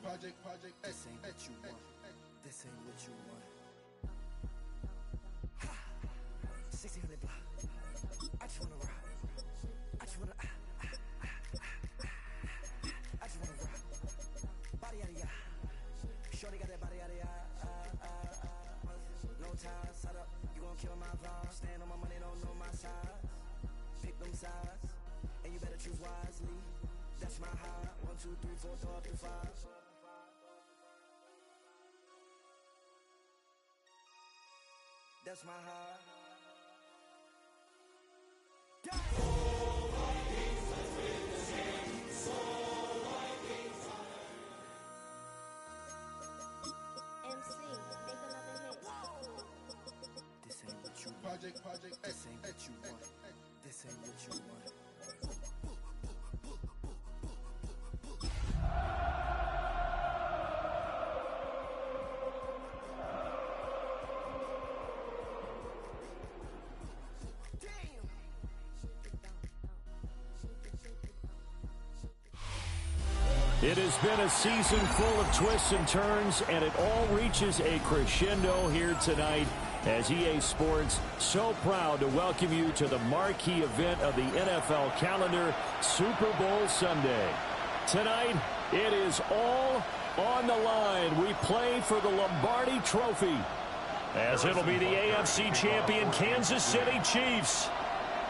This ain't what you want. This ain't what you want. 1600 block. I just wanna rock. I just wanna. I just wanna rock. Body yada yada. Shorty got that body yada yada. No time, set up. You gon' kill my vibe. Stand on my money, don't know my size. Pick them sides, and you better choose wisely. That's my high. 1, 2, 3, 4, throw up to 5. That's my high. MC, make another hit. This ain't what you want. This ain't what you want. This ain't what you want. It has been a season full of twists and turns, and it all reaches a crescendo here tonight as EA Sports so proud to welcome you to the marquee event of the NFL calendar, Super Bowl Sunday. Tonight, it is all on the line. We play for the Lombardi Trophy, as it'll be the AFC champion Kansas City Chiefs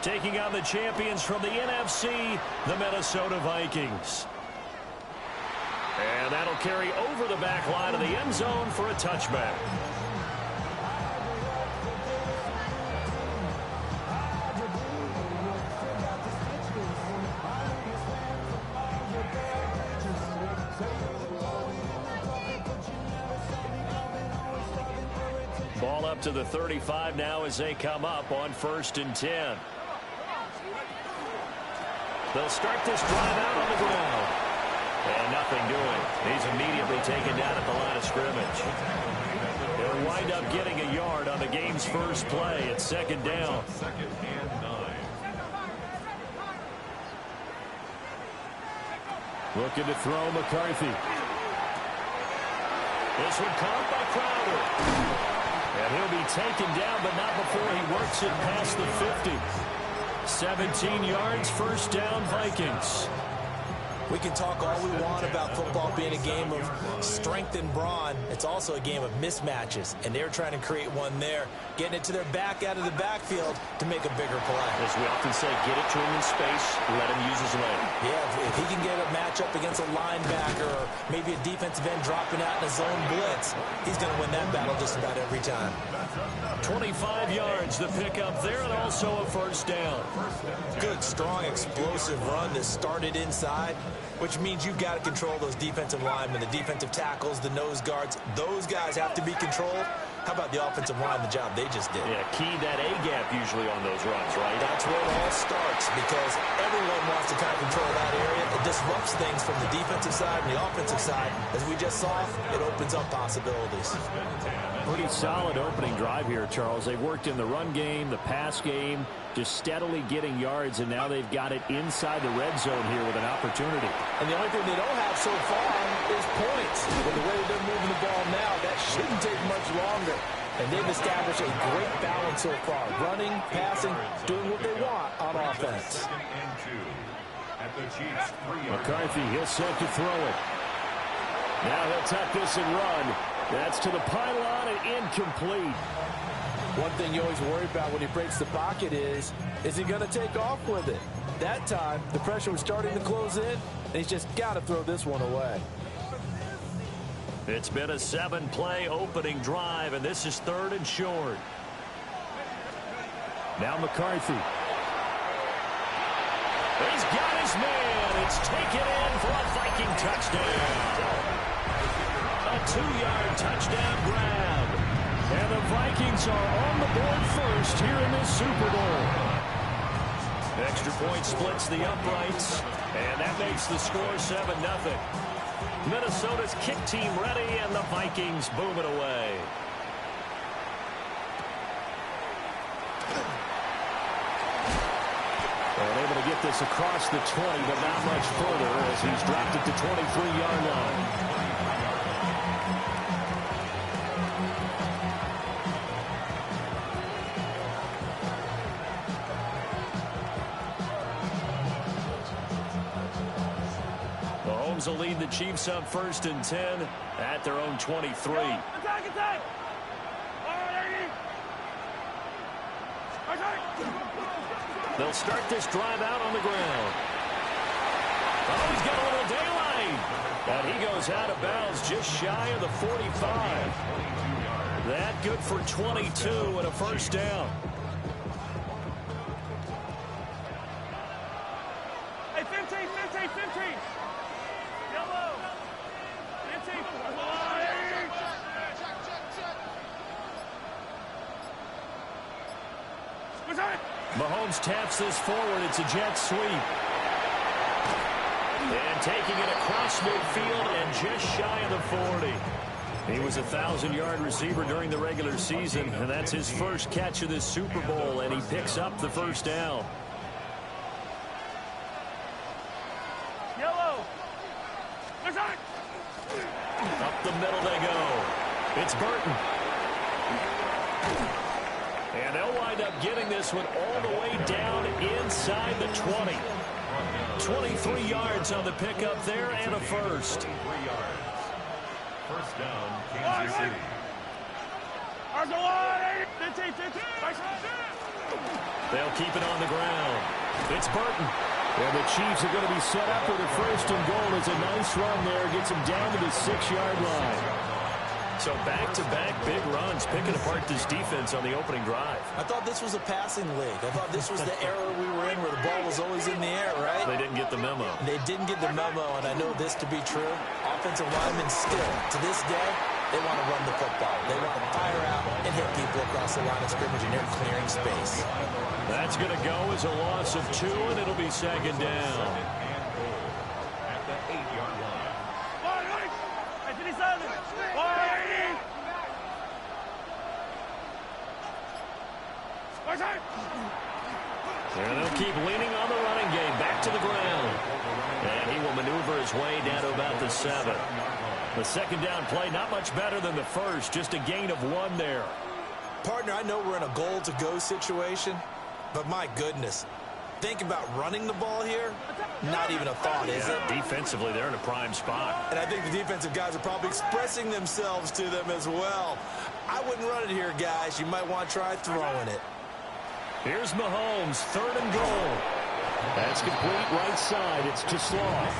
taking on the champions from the NFC, the Minnesota Vikings. And that'll carry over the back line of the end zone for a touchback. Ball up to the 35 now as they come up on 1st and 10. They'll start this drive out on the ground. And nothing doing. He's immediately taken down at the line of scrimmage. They'll wind up getting a yard on the game's first play. It's 2nd down. 2nd and 9. Looking to throw McCarthy. This one caught by Crowder. And he'll be taken down, but not before he works it past the 50. 17 yards, 1st down, Vikings. We can talk all we want about football being a game of strength and brawn. It's also a game of mismatches, and they're trying to create one there, getting it to their back out of the backfield to make a bigger play. As we often say, get it to him in space, let him use his leg. Yeah, if he can get a matchup against a linebacker or maybe a defensive end dropping out in a zone blitz, he's going to win that battle just about every time. 25 yards the pickup there, and also a 1st down. Good, strong, explosive run that started inside, which means you've got to control those defensive linemen, the defensive tackles, the nose guards. Those guys have to be controlled. How about the offensive line, the job they just did? Yeah, key that A-gap usually on those runs, right? That's where it all starts, because everyone wants to kind of control that area. It disrupts things from the defensive side and the offensive side. As we just saw, it opens up possibilities. Pretty solid opening drive here, Charles. They've worked in the run game, the pass game, just steadily getting yards, and now they've got it inside the red zone here with an opportunity. And the only thing they don't have so far is points. With the way they're moving the ball now, that shouldn't take much longer. And they've established a great balance so far. Running, passing, doing what they want on offense. 2nd and 2. At the Chiefs' 3-yard line. McCarthy, he'll set to throw it. Now he'll tuck this and run. That's to the pylon and incomplete. One thing you always worry about when he breaks the pocket is he going to take off with it? That time, the pressure was starting to close in, and he's just got to throw this one away. It's been a 7-play opening drive, and this is 3rd and short. Now McCarthy. He's got his man. It's taken in for a Viking touchdown. A 2-yard touchdown grab. And the Vikings are on the board first here in this Super Bowl. Extra point splits the uprights, and that makes the score 7-0. Minnesota's kick team ready, and the Vikings boom it away. And able to get this across the 20, but not much further as he's dropped it to 23-yard line. Bengals will lead the Chiefs up 1st and 10 at their own 23. Attack! They'll start this drive out on the ground. Oh, he's got a little daylight. And he goes out of bounds just shy of the 45. That good for 22 and a first down. Hey, 15. Yellow. 15. Mahomes taps this forward. It's a jet sweep. And taking it across midfield and just shy of the 40. He was a 1,000-yard receiver during the regular season, and that's his first catch of this Super Bowl, and he picks up the first down. Yellow. Up the middle they go. It's Burton. And they'll wind up getting this one all the way down inside the 20. 23 yards on the pickup there and a first. 23 yards. First down, Kansas City. 15. They'll keep it on the ground. It's Burton. And the Chiefs are going to be set up with a 1st and goal. It's a nice run there. Gets him down to the 6-yard line. So back-to-back big runs, picking apart this defense on the opening drive. I thought this was a passing league. I thought this was the era we were in where the ball was always in the air, right? They didn't get the memo. They didn't get the memo, and I know this to be true. Offensive linemen still, to this day, they want to run the football. They want to fire out and hit people across the line of scrimmage, and they're clearing space. That's going to go as a loss of 2, and it'll be 2nd down. At the 8-yard line. And they'll keep leaning on the running game. Back to the ground. And he will maneuver his way down to about the 7. The 2nd down play, not much better than the first. Just a gain of 1 there. Partner, I know we're in a goal-to-go situation, but my goodness, think about running the ball here. Not even a thought, is it? Defensively, they're in a prime spot. And I think the defensive guys are probably expressing themselves to them as well. I wouldn't run it here, guys. You might want to try throwing it. Here's Mahomes, 3rd and goal. That's complete right side. It's to Sloth.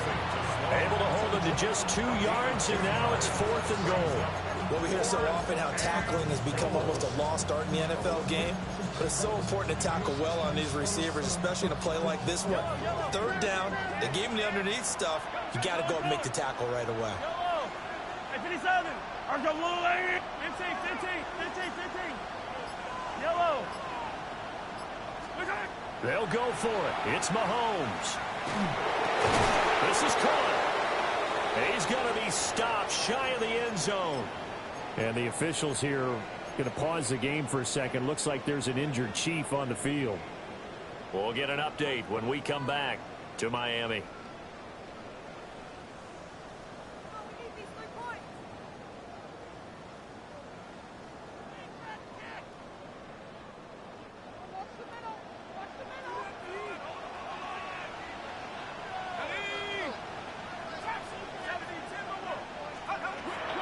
Able to hold him to just 2 yards, and now it's 4th and goal. Well, we hear so often how tackling has become almost a lost art in the NFL game, but it's so important to tackle well on these receivers, especially in a play like this one. 3rd down, they gave him the underneath stuff. You got to go and make the tackle right away. Hey, 57. 15. Yellow. They'll go for it. It's Mahomes. This is caught. He's going to be stopped shy of the end zone. And the officials here going to pause the game for a second. Looks like there's an injured Chief on the field. We'll get an update when we come back to Miami.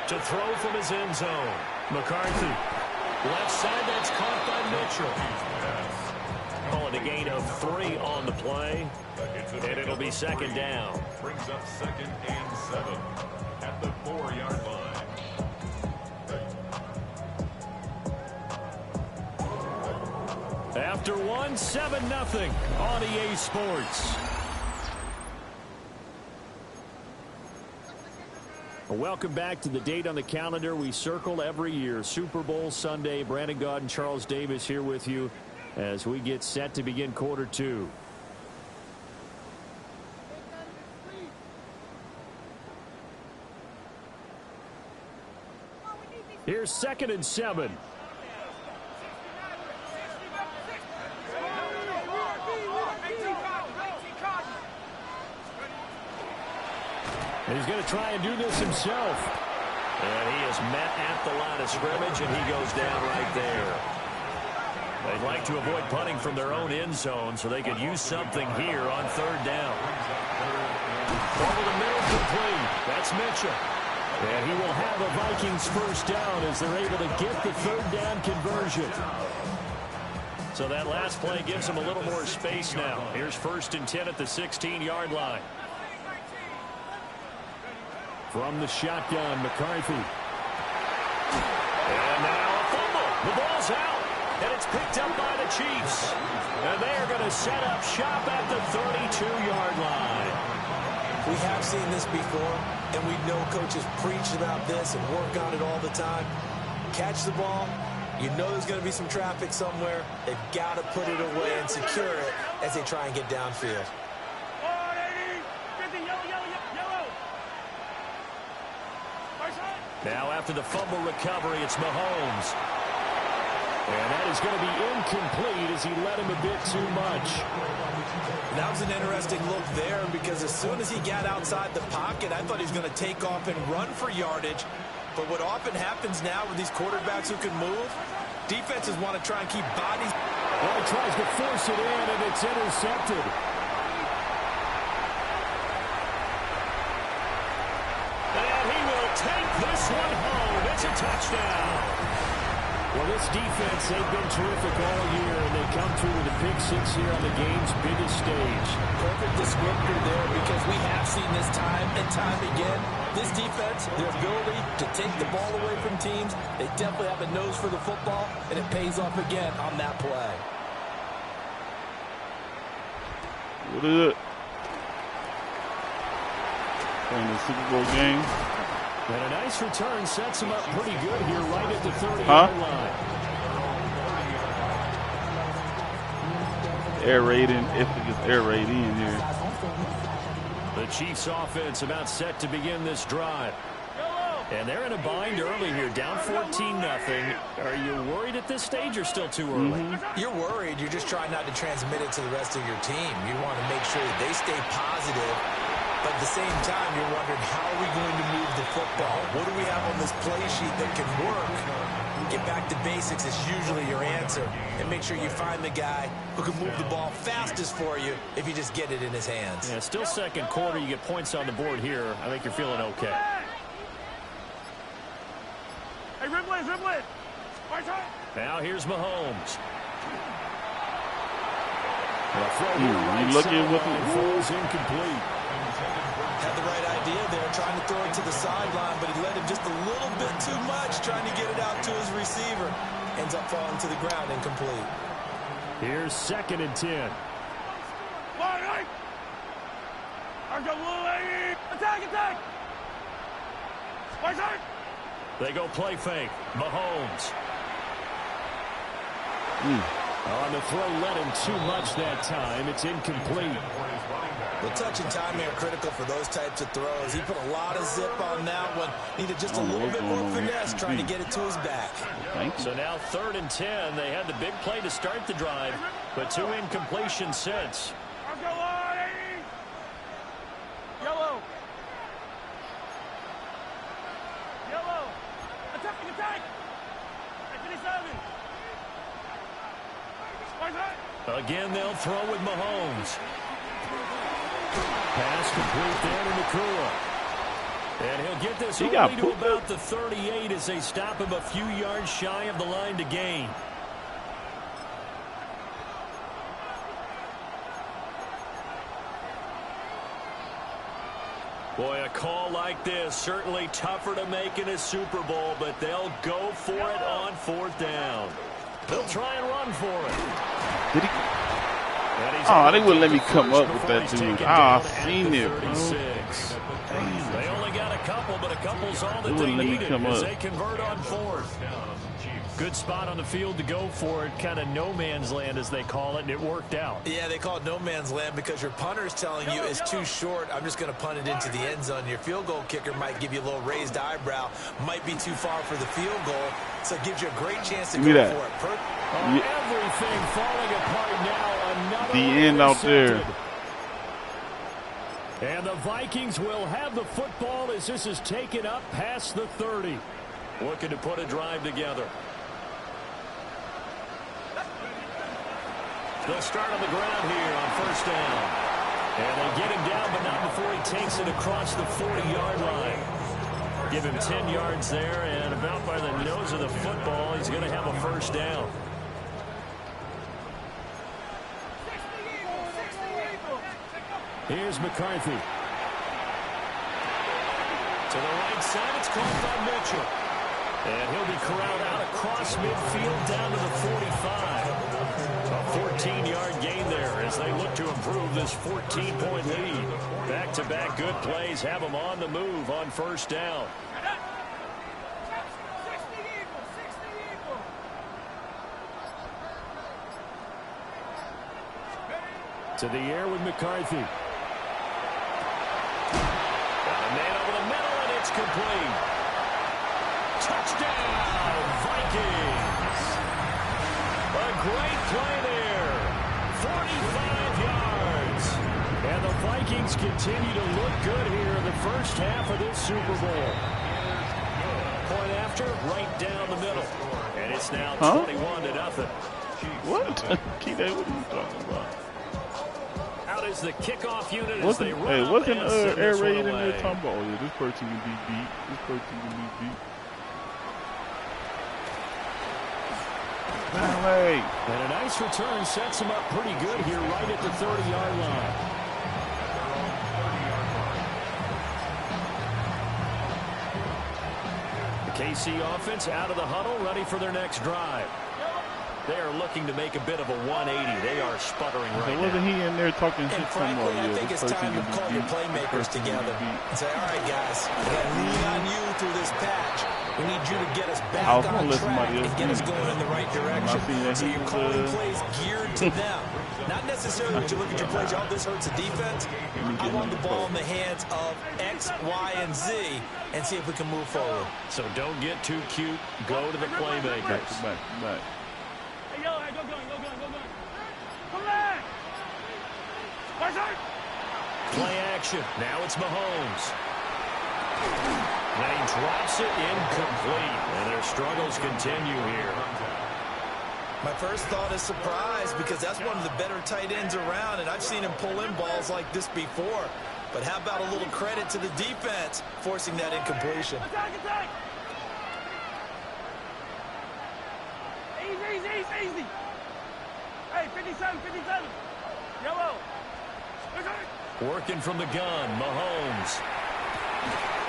To throw from his end zone. McCarthy. Left side, that's caught by Mitchell. Calling a gain of 3 on the play. And it'll be 2nd down. Brings up 2nd and 7 at the 4-yard line. After 1, 7-0 on EA Sports. Welcome back to the date on the calendar we circle every year. Super Bowl Sunday. Brandon Gaud and Charles Davis here with you as we get set to begin quarter 2. Here's 2nd and 7. And he's going to try and do this himself. And he is met at the line of scrimmage, and he goes down right there. They'd like to avoid punting from their own end zone so they could use something here on 3rd down. Over the middle, complete. That's Mitchell. And he will have a Vikings first down as they're able to get the third down conversion. So that last play gives them a little more space now. Here's 1st and 10 at the 16-yard line. From the shotgun, McCarthy. And now a fumble. The ball's out. And it's picked up by the Chiefs. And they are going to set up shop at the 32-yard line. We have seen this before, and we know coaches preach about this and work on it all the time. Catch the ball. You know there's going to be some traffic somewhere. They've got to put it away and secure it as they try and get downfield. Now after the fumble recovery, it's Mahomes. And that is going to be incomplete as he led him a bit too much. That was an interesting look there because as soon as he got outside the pocket, I thought he was going to take off and run for yardage. But what often happens now with these quarterbacks who can move, defenses want to try and keep bodies. Well, he tries to force it in, and it's intercepted. And he will take this one home. It's a touchdown. Well, this defense, they've been terrific all year, and they come through with a pick six here on the game's biggest stage. Perfect descriptor there because we have seen this time and time again. This defense, their ability to take the ball away from teams, they definitely have a nose for the football, and it pays off again on that play. What is it? Playing the Super Bowl game. And a nice return sets him up pretty good here right at the 30-yard line. Air raiding, if it gets air raid in here. The Chiefs offense about set to begin this drive. And they're in a bind early here, down 14-0. Are you worried at this stage or still too early? You're worried. You're just trying not to transmit it to the rest of your team. You want to make sure that they stay positive. But at the same time, you're wondering, how are we going to move the football? What do we have on this play sheet that can work? Get back to basics is usually your answer. And make sure you find the guy who can move the ball fastest for you if you just get it in his hands. Yeah, still second quarter. You get points on the board here. I think you're feeling okay. Hey, Riblin, Riblin. Now here's Mahomes. You look at what the falls incomplete. Had the right idea there, trying to throw it to the sideline, but he let him just a little bit too much, trying to get it out to his receiver. Ends up falling to the ground, incomplete. Here's 2nd and 10. Attack! They go play fake. Mahomes. On the throw, let him too much that time. It's incomplete. The touch and timing are critical for those types of throws. He put a lot of zip on that one. Needed just a little bit more finesse trying to get it to his back. So now 3rd and 10. They had the big play to start the drive, but 2 incompletions since. Yellow. Attack. 57. Again, they'll throw with Mahomes. Pass complete there to Nakua. And he'll get this only to about the 38 as they stop him a few yards shy of the line to gain. Boy, a call like this, certainly tougher to make in a Super Bowl, but they'll go for it on 4th down. They'll try and run for it. Did he? Oh, they wouldn't let me come up with that, dude. I seen it, bro. They only got a couple, but a couple's all that they needed as they convert on 4th. Good spot on the field to go for it, kind of no man's land as they call it, and it worked out. Yeah, they call it no man's land because your punter's telling you it's too short. I'm just going to punt it into the end zone. Your field goal kicker might give you a little raised eyebrow, might be too far for the field goal, so it gives you a great chance to go for it. Everything falling apart now. Another the end out there. And the Vikings will have the football as this is taken up past the 30. Looking to put a drive together. They'll start on the ground here on 1st down. And they get him down, but not before he takes it across the 40-yard line. Give him 10 yards there, and about by the nose of the football, he's going to have a first down. Here's McCarthy. To the right side, it's caught by Mitchell. And he'll be corralled out across midfield down to the 45. A 14-yard gain there as they look to improve this 14-point lead. Back-to-back good plays have them on the move on first down. To the air with McCarthy. Got a man over the middle, and it's complete. Touchdown, Vikings. A great play there. 45 yards. And the Vikings continue to look good here in the first half of this Super Bowl. Point after, right down the middle. And it's now 21-0. What? Keep that, what are you talking about? Out is the kickoff unit as they run. Hey, wasn't air raid in away. there talking about, oh yeah, this person can be beat. This person can be beat. Hey. And a nice return sets him up pretty good here right at the 30-yard line. The KC offense out of the huddle, ready for their next drive. They are looking to make a bit of a 180. They are sputtering right now. Wasn't he in there talking shit? And frankly, I think it's time to call your playmakers together and say, all right, guys, we got to lean on you through this patch. We need you to get us back on track and get us going in the right direction. So you're calling plays geared to them. Not necessarily when you look at your plays, oh, this hurts the defense. I want the ball in the hands of X, Y, and Z and see if we can move forward. So don't get too cute. Go to the playmakers. Back. Hey, yo, hey, go going. Come back. Play action. Now it's Mahomes. Then he drops it incomplete. And their struggles continue here. My first thought is surprise because that's one of the better tight ends around, and I've seen him pull in balls like this before. But how about a little credit to the defense forcing that incompletion? Attack. Easy. Hey, 57. Yellow. Working from the gun, Mahomes.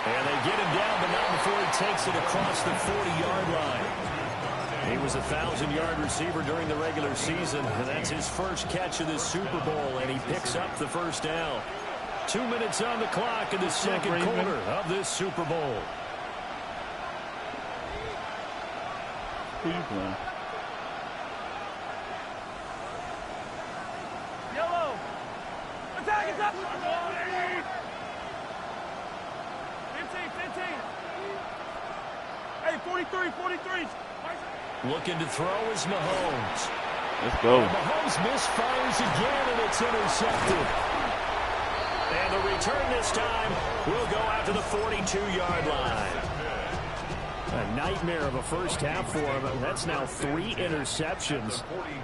And they get him down, but not before he takes it across the 40-yard line. He was a 1,000-yard receiver during the regular season, and that's his first catch of this Super Bowl, and he picks up the first down. 2 minutes on the clock in the second quarter of this Super Bowl. Who you playing? Yellow. Attack. 15. Hey, 43. Looking to throw is Mahomes. Let's go. Mahomes misfires again, and it's intercepted. And the return this time will go out to the 42-yard line. A nightmare of a first half for him. That's now 3 interceptions.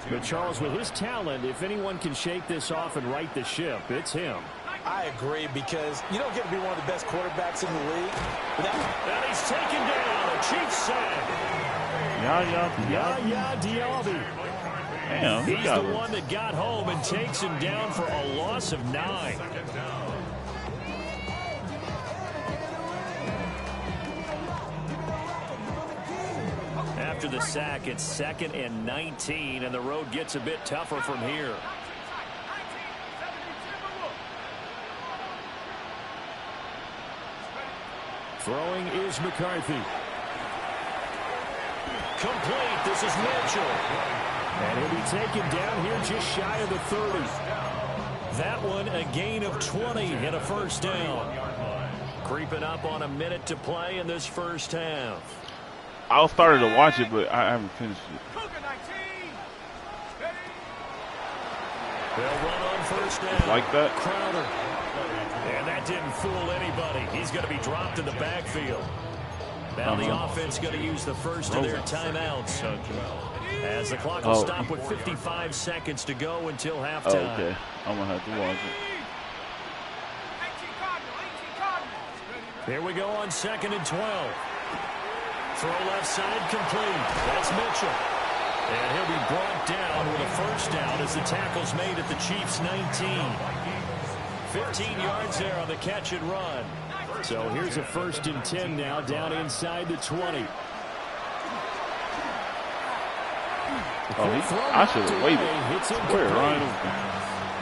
But Charles, with his talent, if anyone can shake this off and right the ship, it's him. I agree because you don't get to be one of the best quarterbacks in the league. And he's taken down. A Chiefs sack. Yaya Diaby. Damn, he's the one that got home and takes him down for a loss of 9. After the sack, it's 2nd and 19, and the road gets a bit tougher from here. Throwing is McCarthy. Complete. This is Mitchell. And he'll be taken down here just shy of the 30. That one a gain of 20 and a first down. Creeping up on a minute to play in this first half. I started to watch it, but I haven't finished it. They'll run on first down. Like that? Crowder. And that didn't fool anybody. He's going to be dropped in the backfield. Now the offense going to use the first of their timeouts. As the clock will stop with 55 seconds to go until halftime. Okay. I'm going to have to watch it. Here we go on 2nd and 12. Throw left side complete. That's Mitchell. And he'll be brought down with a first down as the tackle's made at the Chiefs' 19. 15 yards there on the catch and run. So here's a 1st and 10 now down inside the 20. I should have waited. Square right open.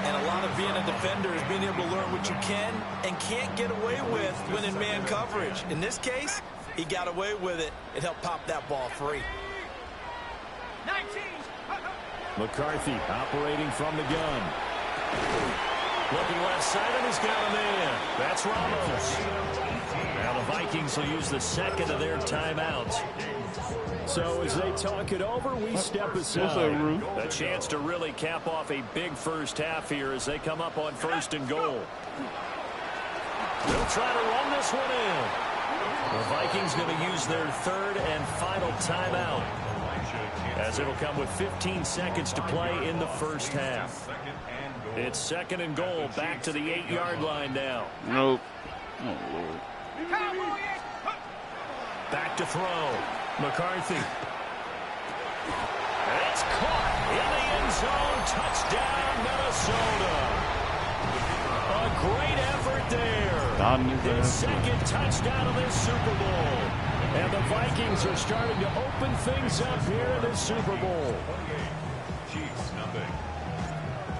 And a lot of being a defender is being able to learn what you can and can't get away with when in man coverage. In this case, he got away with it. It helped pop that ball free. 19. McCarthy operating from the gun. Looking left side, and he's got a man. That's Ramos. Now the Vikings will use the 2nd of their timeouts. So as they talk it over, we step aside. A chance to really cap off a big first half here as they come up on 1st and goal. They'll try to run this one in. The Vikings going to use their 3rd and final timeout, as it'll come with 15 seconds to play in the first half. It's 2nd and goal, back to the 8-yard line now. Nope. Oh, Lord. Back to throw. McCarthy. It's caught in the end zone. Touchdown, Minnesota. A great effort there. His 2nd touchdown of this Super Bowl. And the Vikings are starting to open things up here in this Super Bowl.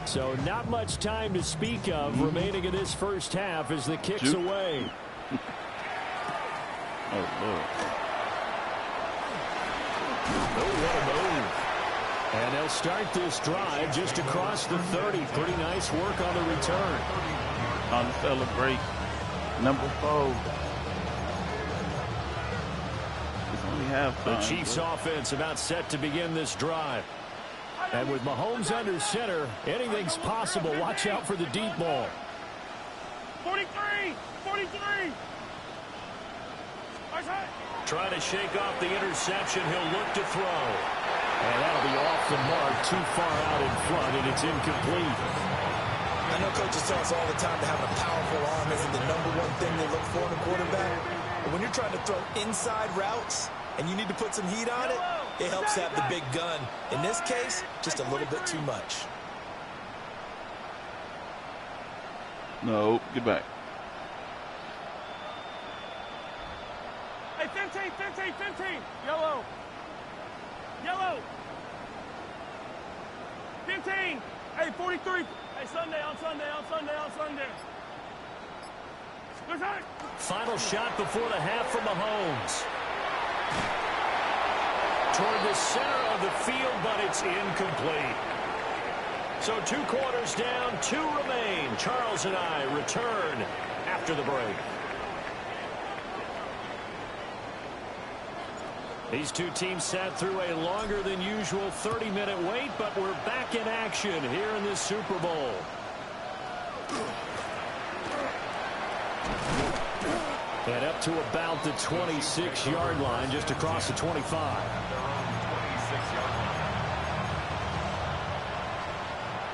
So not much time to speak of remaining in this first half as the kick's away. Oh, Lord. Oh, what a move. And they'll start this drive just across the 30. Pretty nice work on the return. On to celebrate. Number 4. It's only halftime. The Chiefs offense about set to begin this drive. And with Mahomes under center, anything's possible. Watch out for the deep ball. 43! 43! Trying to shake off the interception. He'll look to throw. And that'll be off the mark, too far out in front, and it's incomplete. I know coaches tell us all the time that having a powerful arm isn't the #1 thing they look for in a quarterback. But when you're trying to throw inside routes and you need to put some heat on it, it helps have the big gun. In this case, just a little bit too much. No, get back. Hey, 15, 15, 15. Yellow. Yellow. 15. Hey, 43. Hey, Sunday, on Sunday, on Sunday, on Sunday. Good time. Final shot before the half from Mahomes. Toward the center of the field, but it's incomplete. So 2 quarters down, 2 remain. Charles and I return after the break. These two teams sat through a longer than usual 30-minute wait, but we're back in action here in this Super Bowl. And up to about the 26-yard line, just across the 25.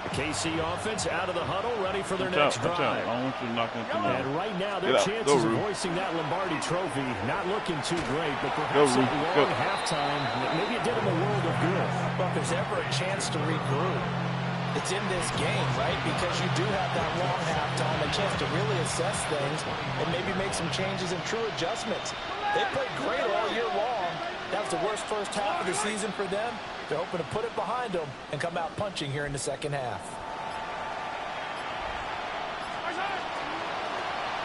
The KC offense out of the huddle, ready for their next drive. I don't want you to knock into the And right now, their chances of hoisting that Lombardi trophy not looking too great, but perhaps a long halftime, maybe it did them a world of good. But if there's ever a chance to regroup, it's in this game, right? Because you do have that long halftime, a chance to really assess things and maybe make some changes and true adjustments. They played great all year long. That was the worst first half of the season for them. They're hoping to put it behind them and come out punching here in the second half.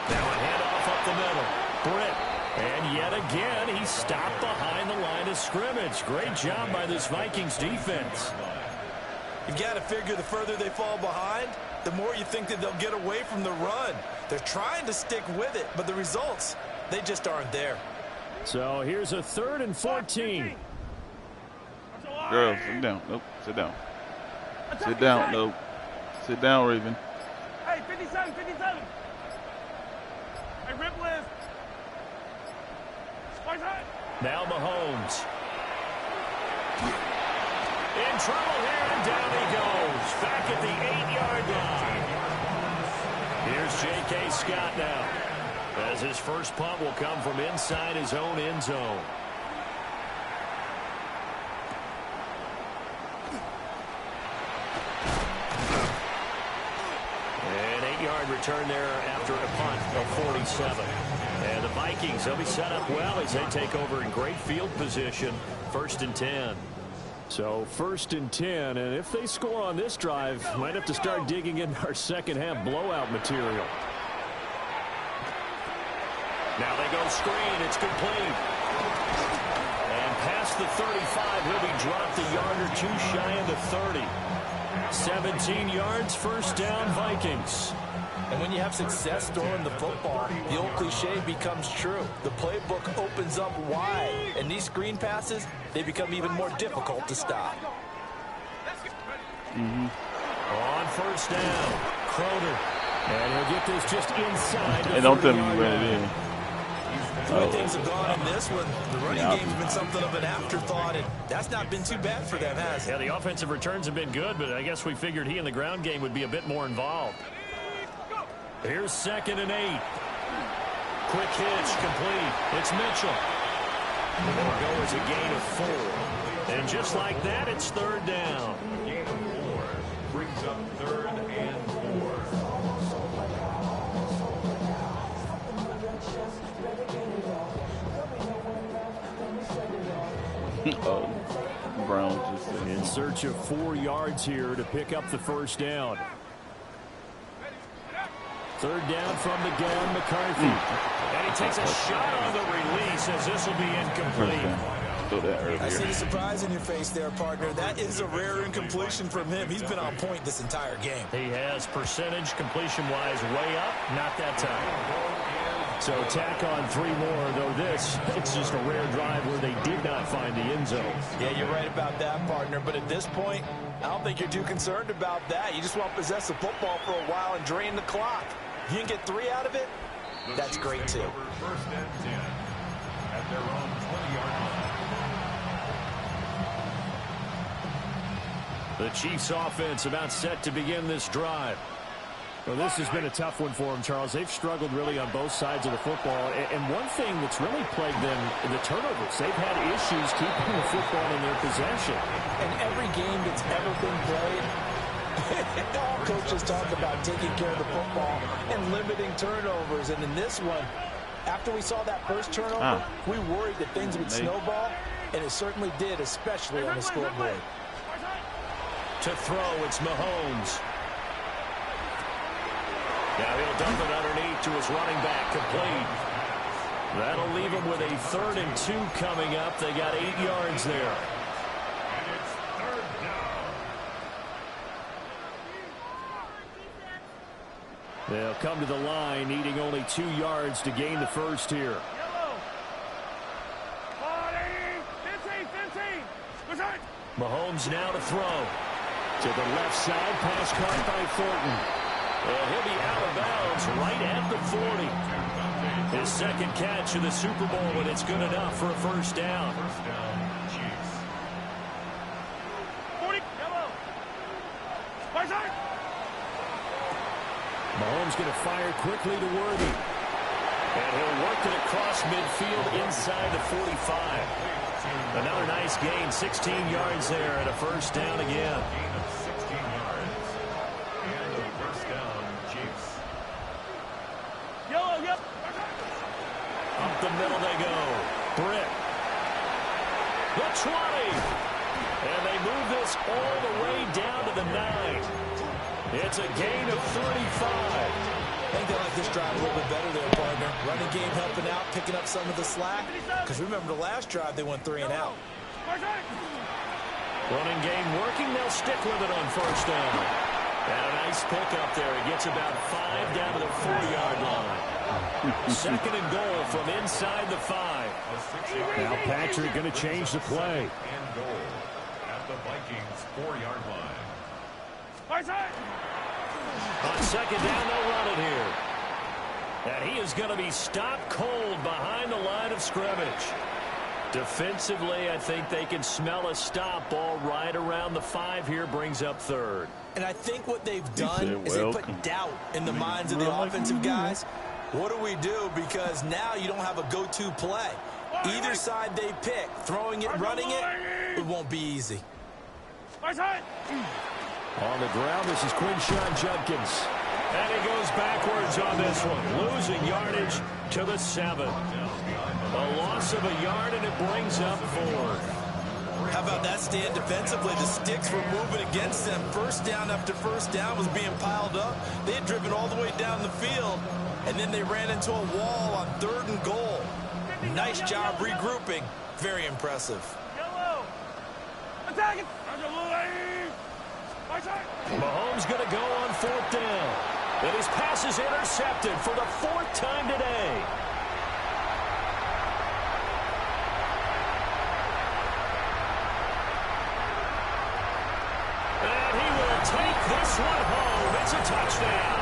Now a handoff up the middle. Britt. And yet again, he stopped behind the line of scrimmage. Great job by this Vikings defense. You've got to figure the further they fall behind, the more you think that they'll get away from the run. They're trying to stick with it, but the results, they just aren't there. So here's a 3rd and 14. Girl, sit down. Nope, sit down. Sit down, nope. Sit down, Raven. Hey, 57, 57. Hey, rip lift. Now Mahomes. In trouble here, and down he goes. Back at the 8-yard line. Here's J.K. Scott now. as his first punt will come from inside his own end zone. An 8-yard return there after a punt of 47. And the Vikings, they'll be set up well as they take over in great field position. 1st and 10. So 1st and 10, and if they score on this drive, might have to start digging in our second half blowout material. Now they go screen. It's complete. And past the 35, he'll be dropped a yard or two shy of the 30. 17 yards, 1st down, Vikings. And when you have success throwing the football, the old cliche becomes true. The playbook opens up wide, and these screen passes, they become even more difficult to stop. On 1st down, Crowder. And he'll get this just inside. Hey, don't tell me where it is. The way things have gone in this one, the running game's been something of an afterthought, and that's not been too bad for them, has it? Yeah, the offensive returns have been good, but I guess we figured he in the ground game would be a bit more involved. Here's 2nd and 8. Quick hitch, complete. It's Mitchell. It'll go as a gain of 4. And just like that, it's 3rd down. Gain of 4 brings up 3rd and 4. Brown just in search of 4 yards here to pick up the 1st down. 3rd down from the gun, McCarthy. And he takes a shot on the release as this will be incomplete. I see the surprise in your face there, partner. That is a rare incompletion from him. He's been on point this entire game. He has percentage completion-wise way up, not that time. So tack on 3 more, though it's just a rare drive where they did not find the end zone. Yeah, you're right about that, partner. But at this point, I don't think you're too concerned about that. You just want to possess the football for a while and drain the clock. You can get 3 out of it, that's great, too. 1st and 10 at their own 20-yard line. The Chiefs offense about set to begin this drive. Well, this has been a tough one for them, Charles. They've struggled really on both sides of the football. And one thing that's really plagued them, the turnovers. They've had issues keeping the football in their possession. And every game that's ever been played, all coaches talk about taking care of the football and limiting turnovers. And in this one, after we saw that first turnover, we worried that things would snowball, and it certainly did, especially on the scoreboard. To throw, it's Mahomes. Now he'll dump it underneath to his running back, complete. That'll leave him with a 3rd and 2 coming up. They got 8 yards there. And it's 3rd down. They'll come to the line, needing only 2 yards to gain the first here. Mahomes now to throw. To the left side, pass caught by Thornton. Well, he'll be out of bounds right at the 40. His 2nd catch of the Super Bowl, and it's good enough for a 1st down. 1st down, Chiefs. 40, yellow. Mahomes going to fire quickly to Worthy. And he'll work it across midfield inside the 45. Another nice gain, 16 yards there, and a 1st down again. Gain of 16 yards. And a 1st down, Chiefs. Yellow, yep. Up the middle they go. Britt. The 20. And they move this all the way down to the 9. It's a gain of 35. I think they like this drive a little bit better there, partner. Running game helping out, picking up some of the slack. Because remember, the last drive, they went 3 and out. Running game working. They'll stick with it on 1st down. And a nice pickup there. He gets about 5 down to the 4-yard line. 2nd and goal from inside the 5. Now Patrick going to change the play. And goal at the Vikings 4-yard line. On 2nd down, they'll run it here. And he is going to be stopped cold behind the line of scrimmage. Defensively, I think they can smell a stop. Ball right around the 5 here, brings up 3rd. And I think what they've done is they put doubt in the minds of the offensive guys. What do we do? Because now you don't have a go-to play. Either side they pick, throwing it, running it won't be easy. On the ground, this is Quinshawn Judkins. And he goes backwards on this one, losing yardage to the 7. A loss of a yard, and it brings up 4. How about that stand defensively? The sticks were moving against them. First down after first down was being piled up. They had driven all the way down the field, and then they ran into a wall on 3rd and goal. Nice job regrouping. Very impressive. Mahomes going to go on 4th down. And his pass is intercepted for the 4th time today. And he will take this one home. It's a touchdown.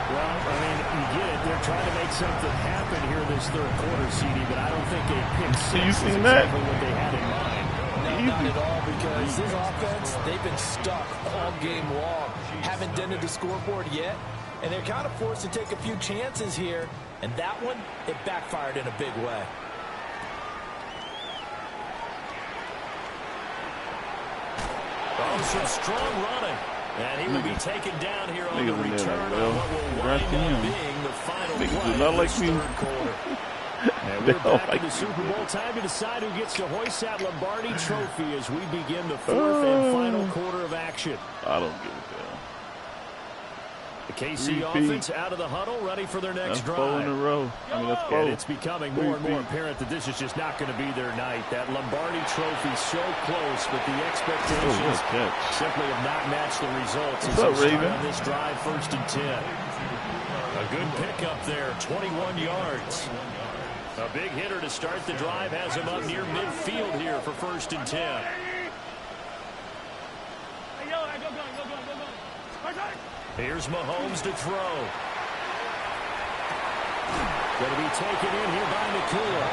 Well, I mean, you get it. They're trying to make something happen here this 3rd quarter, CD, but I don't think a pick six is exactly what they had in mind. No, not at all, because this offense, they've been stuck all game long. Haven't dented the scoreboard yet, and they're kind of forced to take a few chances here, and that one, it backfired in a big way. Oh, some strong running. And he will be taken down here on the return on what will wind up being the final play of this 3rd quarter. And we're back in the Super Bowl. Time to decide who gets to hoist that Lombardi trophy as we begin the 4th and final quarter of action. I don't give a damn. The KC offense out of the huddle, ready for their next drive. 4 in a row. I mean, that's 4. And it's becoming more and more apparent that this is just not going to be their night. That Lombardi trophy so close, but the expectations simply have not matched the results. What's up, Raven? On this drive, 1st and 10. A good pickup there, 21 yards. A big hitter to start the drive has him up near midfield here for 1st and 10. Here's Mahomes to throw. Going to be taken in here by Nakua.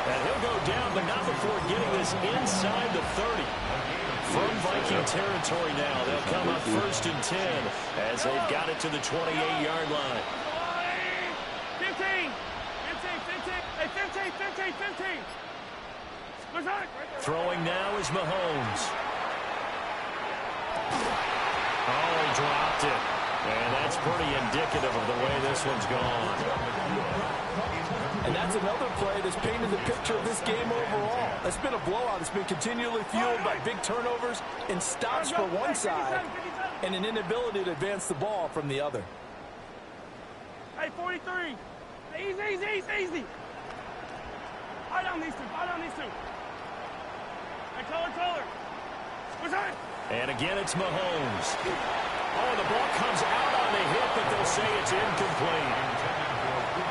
And he'll go down, but not before getting this inside the 30. From Viking territory now, they'll come up 1st and 10 as they've got it to the 28-yard line. 15. Throwing now is Mahomes. Oh, he dropped it. And that's pretty indicative of the way this one's gone. And that's another play that's painted the picture of this game overall. It's been a blowout. It's been continually fueled by big turnovers and stops for one side and an inability to advance the ball from the other. Hey, 43. Easy. I don't need to. Hey, color. What's that? And again, it's Mahomes. Oh, the ball comes out on the hit, but they'll say it's incomplete.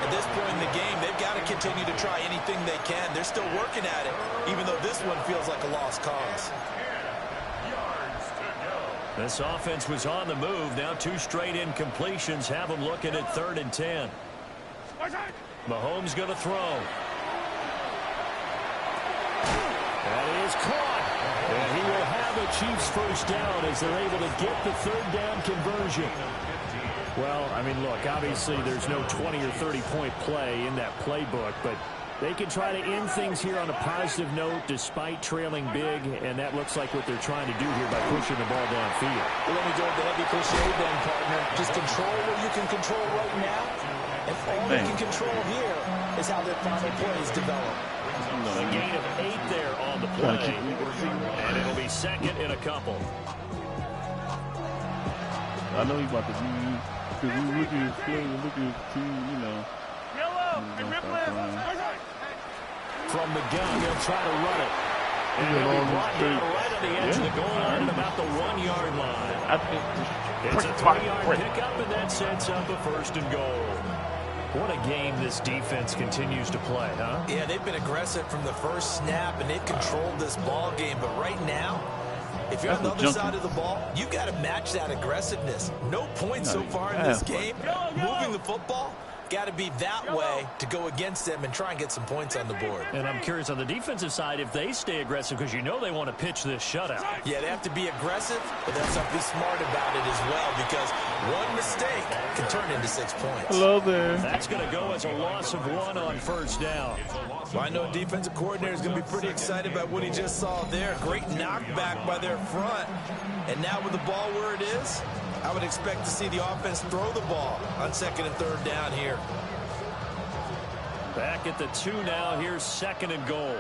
At this point in the game, they've got to continue to try anything they can. They're still working at it, even though this one feels like a lost cause. This offense was on the move. Now 2 straight incompletions have them looking at 3rd and 10. Mahomes going to throw. That is caught. And he will have a Chiefs 1st down as they're able to get the 3rd down conversion. Well, I mean, look, obviously there's no 20 or 30-point play in that playbook, but they can try to end things here on a positive note despite trailing big, and that looks like what they're trying to do here by pushing the ball downfield. Well, let me go with the heavy cliche then, partner. Just control what you can control right now, and all you can control here is how their final plays develop. A gain of 8 there on the play, and it'll be 2nd and a couple. I know he's about to be, because he's looking at his play and looking at his team, you know. From the gun, they'll try to run it. And he'll be brought down right on the edge of the goal line at about the 1-yard line. It's a 3-yard pickup, and that sets up a 1st and goal. What a game this defense continues to play, huh? Yeah, they've been aggressive from the first snap, and they've controlled this ball game. But right now, if you're on the other side of the ball, you've got to match that aggressiveness. No points so far in this game. Moving the football, got to be that way to go against them and try and get some points on the board. And I'm curious on the defensive side if they stay aggressive, because you know they want to pitch this shutout. Yeah, they have to be aggressive, but they also have to be smart about it as well, because one mistake can turn into 6 points. Hello there. That's going to go as a loss of 1 on first down. Well, I know defensive coordinator is going to be pretty excited about what he just saw there. Great knockback by their front. And now with the ball where it is, I would expect to see the offense throw the ball on 2nd and 3rd down here. Back at the 2 now. Here's 2nd and goal.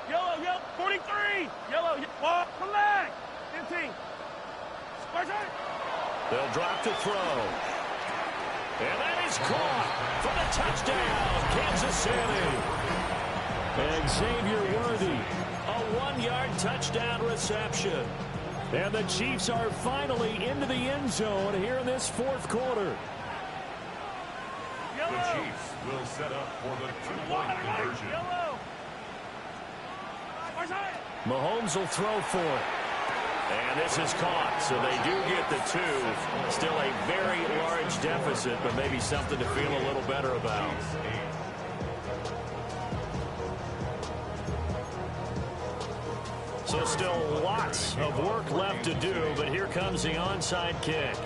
Yellow, 43. Yellow, ball, come back. 15. They'll drop to throw. And that is caught for the touchdown, Kansas City. And Xavier Worthy, a 1-yard touchdown reception. And the Chiefs are finally into the end zone here in this 4th quarter. The Chiefs will set up for the 2-point conversion. Mahomes will throw for it. And this is caught, so they do get the 2. Still a very large deficit, but maybe something to feel a little better about. So still lots of work left to do, but here comes the onside kick.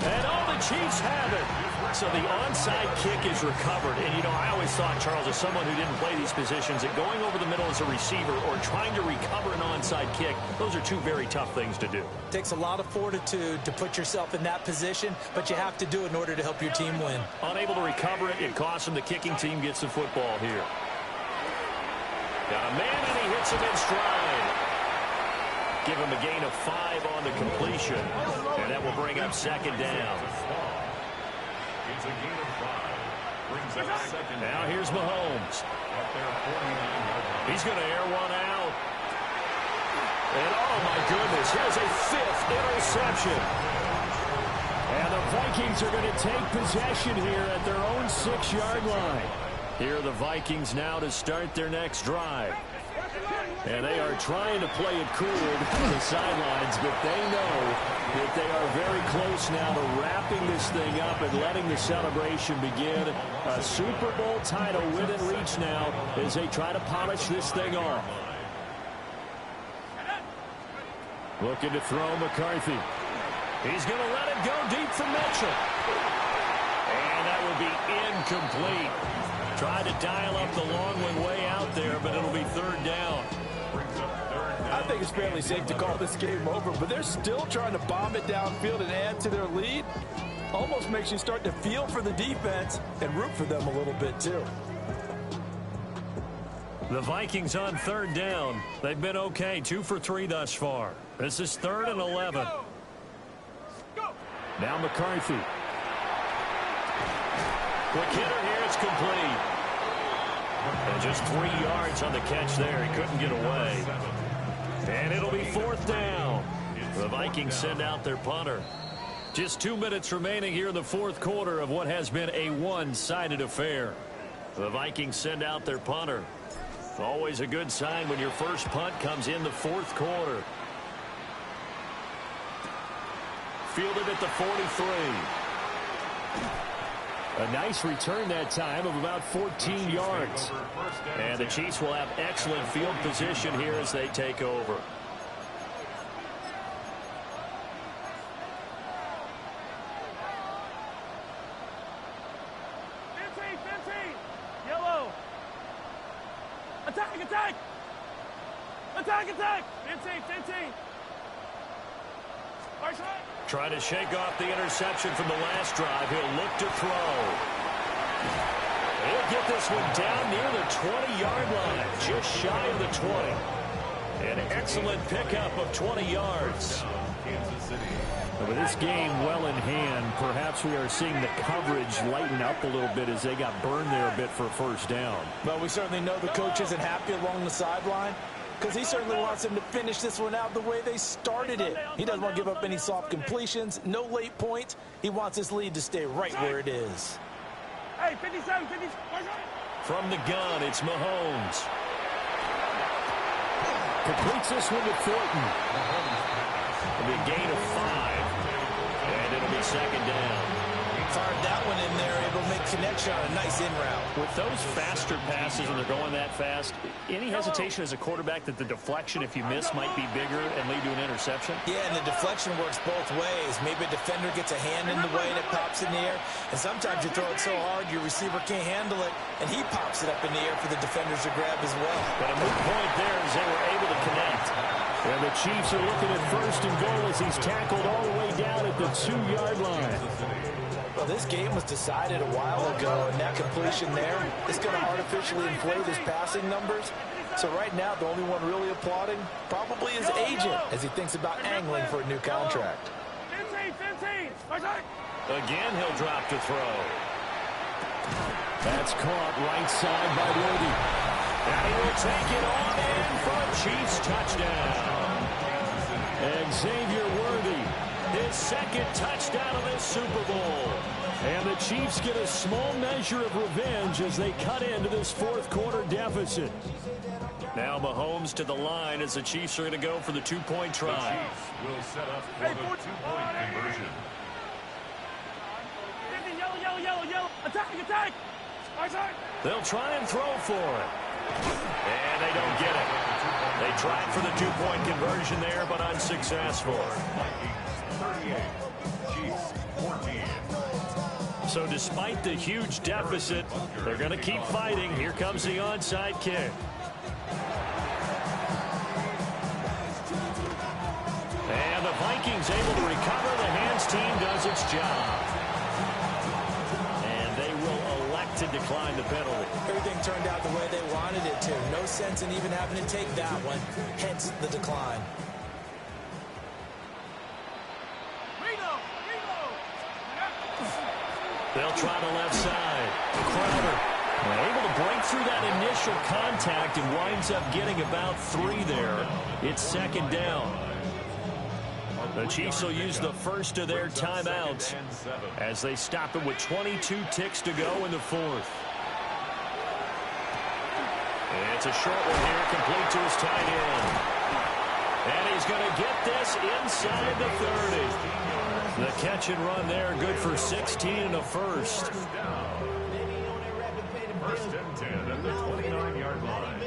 And all the Chiefs have it. So the onside kick is recovered. And, you know, I always thought, Charles, as someone who didn't play these positions, that going over the middle as a receiver or trying to recover an onside kick, those are 2 very tough things to do. It takes a lot of fortitude to put yourself in that position, but you have to do it in order to help your team win. Unable to recover it, it costs them. The kicking team gets the football here. Got a man, and he hits him in stride. Give him a gain of 5 on the completion, and that will bring up 2nd down. It's a gain of 5. Brings up 2nd. Now here's Mahomes. At their 49-yard line. He's going to air one out. And oh my goodness, here's a 5th interception. And the Vikings are going to take possession here at their own 6-yard line. Here are the Vikings now to start their next drive. And they are trying to play it cool on the sidelines, but they know that they are very close now to wrapping this thing up and letting the celebration begin. A Super Bowl title within reach now as they try to polish this thing off. Looking to throw McCarthy. He's going to let it go deep for Mitchell. And that will be incomplete. Tried to dial up the long one way out there, but it'll be 3rd down. I think it's fairly safe to call this game over, but they're still trying to bomb it downfield and add to their lead. Almost makes you start to feel for the defense and root for them a little bit too. The Vikings on 3rd down. They've been okay, 2 for 3 thus far. This is 3rd and 11. Now McCarthy. Quick hitter here, it's complete. And just 3 yards on the catch there. He couldn't get away. And it'll be 4th down. The Vikings send out their punter. Just 2 minutes remaining here in the 4th quarter of what has been a one-sided affair. The Vikings send out their punter. Always a good sign when your first punt comes in the 4th quarter. Fielded at the 43. A nice return that time of about 14 yards. And the Chiefs will have excellent field position here as they take over. Yellow. Attack. Attack. 15. Trying to shake off the interception from the last drive. He'll look to throw. He'll get this one down near the 20-yard line, just shy of the 20. An excellent pickup of 20 yards. With this game well in hand, perhaps we are seeing the coverage lighten up a little bit as they got burned there a bit for a first down. Well, we certainly know the coach isn't happy along the sideline, because he certainly wants them to finish this one out the way they started it. He doesn't want to give up any soft completions, no late points. He wants his lead to stay right where it is. Hey, 57. From the gun, it's Mahomes. Completes this one to Thornton. It'll be a gain of 5. second down. Fired that one in there, able to make connection on a nice in route. With those faster passes and they're going that fast, any hesitation as a quarterback that the deflection, if you miss, might be bigger and lead to an interception? Yeah, and the deflection works both ways. Maybe a defender gets a hand in the way and it pops in the air. And sometimes you throw it so hard your receiver can't handle it, and he pops it up in the air for the defenders to grab as well. But a moot point there as they were able to connect. And the Chiefs are looking at first and goal as he's tackled all the way down at the 2-yard line. Well, this game was decided a while ago, and that completion there is going to artificially inflate his passing numbers. So right now, the only one really applauding probably his agent as he thinks about angling for a new contract. 15. Again, he'll drop to throw. That's caught right side by Worthy. And he will take it on in for a Chiefs touchdown. Xavier Worthy, his second touchdown of this Super Bowl. And the Chiefs get a small measure of revenge as they cut into this fourth-quarter deficit. Now Mahomes to the line as the Chiefs are going to go for the two-point try. The Chiefs will set up for the two-point conversion. Yellow. Attack. They'll try and throw for it. And they don't get it. They tried for the two-point conversion there, but unsuccessful. Vikings 38, Chiefs 14. So despite the huge deficit, they're going to keep fighting. Here comes the onside kick. And the Vikings able to recover. The hands team does its job. And they will elect to decline the penalty. Everything turned out the way they wanted it to. No sense in even having to take that one, hence the decline. They'll try the left side. Crowder able to break through that initial contact and winds up getting about 3 there. It's second down. The Chiefs will use the first of their timeouts as they stop it with 22 ticks to go in the fourth. It's a short one here, complete to his tight end. And he's going to get this inside the 30. The catch and run there, good for 16 and a first. First and 10 at the 29-yard line.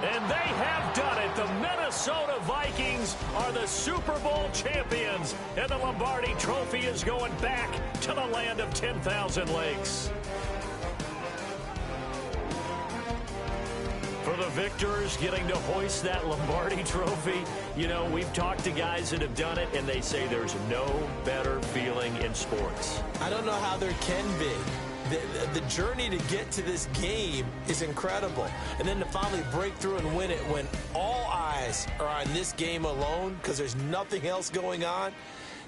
And they have done it. The Minnesota Vikings are the Super Bowl champions. And the Lombardi Trophy is going back to the land of 10,000 lakes. For the victors getting to hoist that Lombardi Trophy, you know, we've talked to guys that have done it, and they say there's no better feeling in sports. I don't know how there can be. The journey to get to this game is incredible. And then to finally break through and win it when all eyes are on this game alone because there's nothing else going on,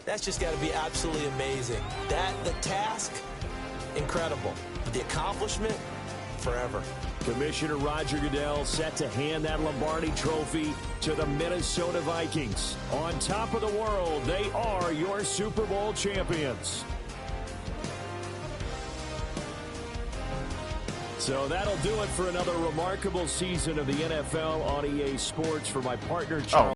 that's just got to be absolutely amazing. The task, incredible. But the accomplishment, forever. Commissioner Roger Goodell set to hand that Lombardi Trophy to the Minnesota Vikings. On top of the world, they are your Super Bowl champions. So that'll do it for another remarkable season of the NFL on EA Sports. For my partner, Charles.